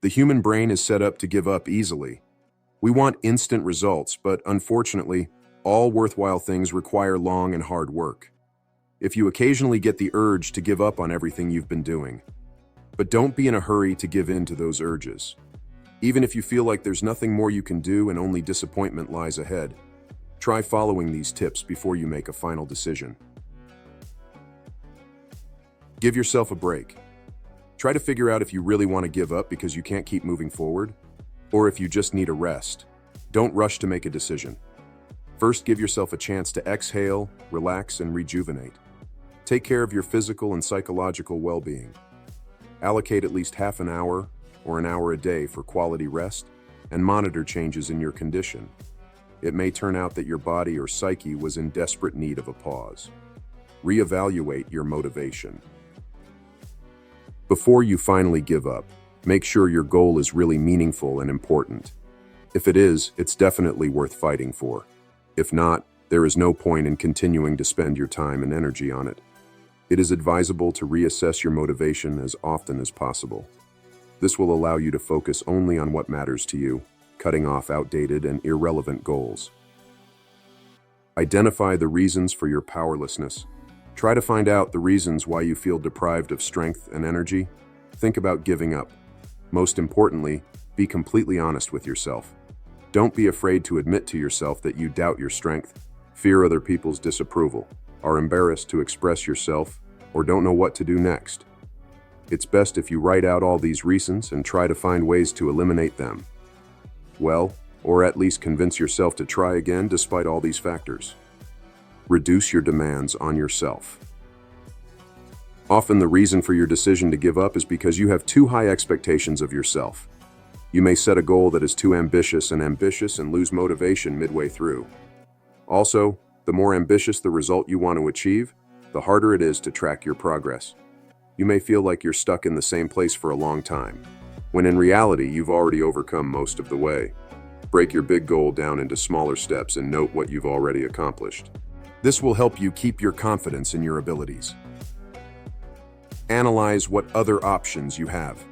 The human brain is set up to give up easily. We want instant results, but unfortunately, all worthwhile things require long and hard work. If you occasionally get the urge to give up on everything you've been doing, but don't be in a hurry to give in to those urges. Even if you feel like there's nothing more you can do and only disappointment lies ahead, try following these tips before you make a final decision. Give yourself a break. Try to figure out if you really want to give up because you can't keep moving forward, or if you just need a rest. Don't rush to make a decision. First, give yourself a chance to exhale, relax, and rejuvenate. Take care of your physical and psychological well-being. Allocate at least half an hour or an hour a day for quality rest and monitor changes in your condition. It may turn out that your body or psyche was in desperate need of a pause. Reevaluate your motivation. Before you finally give up, make sure your goal is really meaningful and important. If it is, it's definitely worth fighting for. If not, there is no point in continuing to spend your time and energy on it. It is advisable to reassess your motivation as often as possible. This will allow you to focus only on what matters to you, cutting off outdated and irrelevant goals. Identify the reasons for your powerlessness. Try to find out the reasons why you feel deprived of strength and energy. Think about giving up. Most importantly, be completely honest with yourself. Don't be afraid to admit to yourself that you doubt your strength, fear other people's disapproval, are embarrassed to express yourself, or don't know what to do next. It's best if you write out all these reasons and try to find ways to eliminate them. Well, or at least convince yourself to try again despite all these factors. Reduce your demands on yourself. Often the reason for your decision to give up is because you have too high expectations of yourself. You may set a goal that is too ambitious and lose motivation midway through. Also, the more ambitious the result you want to achieve, the harder it is to track your progress. You may feel like you're stuck in the same place for a long time, when in reality you've already overcome most of the way. Break your big goal down into smaller steps and note what you've already accomplished. This will help you keep your confidence in your abilities. Analyze what other options you have.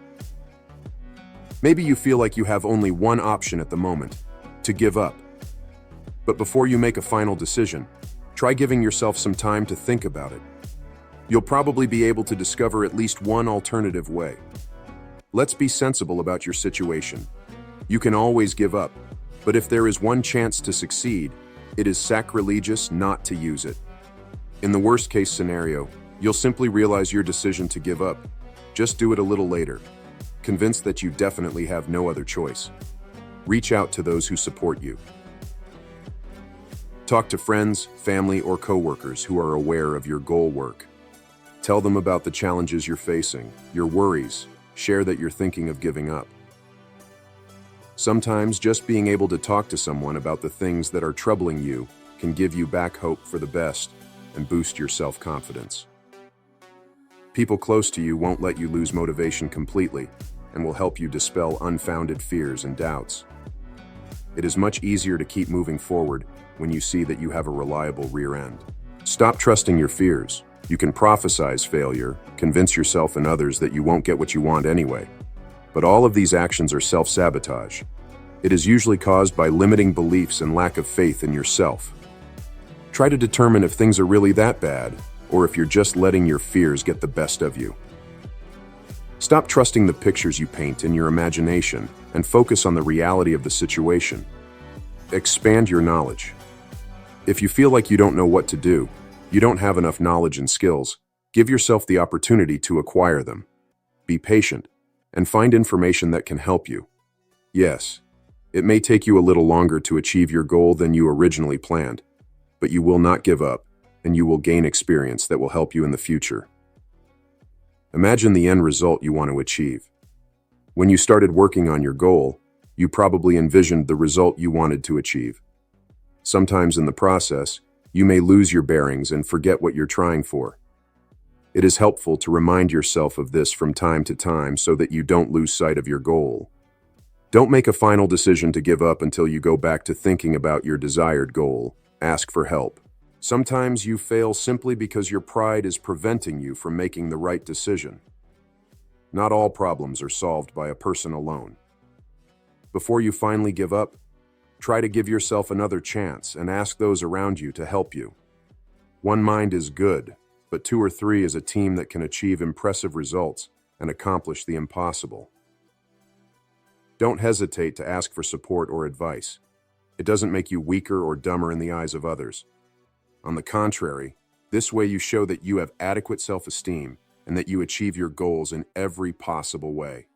Maybe you feel like you have only one option at the moment, to give up. But before you make a final decision, try giving yourself some time to think about it. You'll probably be able to discover at least one alternative way. Let's be sensible about your situation. You can always give up, but if there is one chance to succeed, it is sacrilegious not to use it. In the worst-case scenario, you'll simply realize your decision to give up. Just do it a little later, convinced that you definitely have no other choice. Reach out to those who support you. Talk to friends, family, or coworkers who are aware of your goal work. Tell them about the challenges you're facing, your worries. Share that you're thinking of giving up. Sometimes just being able to talk to someone about the things that are troubling you can give you back hope for the best and boost your self-confidence. People close to you won't let you lose motivation completely and will help you dispel unfounded fears and doubts. It is much easier to keep moving forward when you see that you have a reliable rear end. Stop trusting your fears. You can prophesize failure, convince yourself and others that you won't get what you want anyway. But all of these actions are self-sabotage. It is usually caused by limiting beliefs and lack of faith in yourself. Try to determine if things are really that bad, or if you're just letting your fears get the best of you. Stop trusting the pictures you paint in your imagination and focus on the reality of the situation. Expand your knowledge. If you feel like you don't know what to do, you don't have enough knowledge and skills, give yourself the opportunity to acquire them. Be patient and find information that can help you. Yes, it may take you a little longer to achieve your goal than you originally planned, but you will not give up, and you will gain experience that will help you in the future. Imagine the end result you want to achieve. When you started working on your goal, you probably envisioned the result you wanted to achieve. Sometimes in the process, you may lose your bearings and forget what you're trying for. It is helpful to remind yourself of this from time to time so that you don't lose sight of your goal. Don't make a final decision to give up until you go back to thinking about your desired goal. Ask for help. Sometimes you fail simply because your pride is preventing you from making the right decision. Not all problems are solved by a person alone. Before you finally give up, try to give yourself another chance and ask those around you to help you. One mind is good, but two or three is a team that can achieve impressive results and accomplish the impossible. Don't hesitate to ask for support or advice. It doesn't make you weaker or dumber in the eyes of others. On the contrary, this way you show that you have adequate self-esteem and that you achieve your goals in every possible way.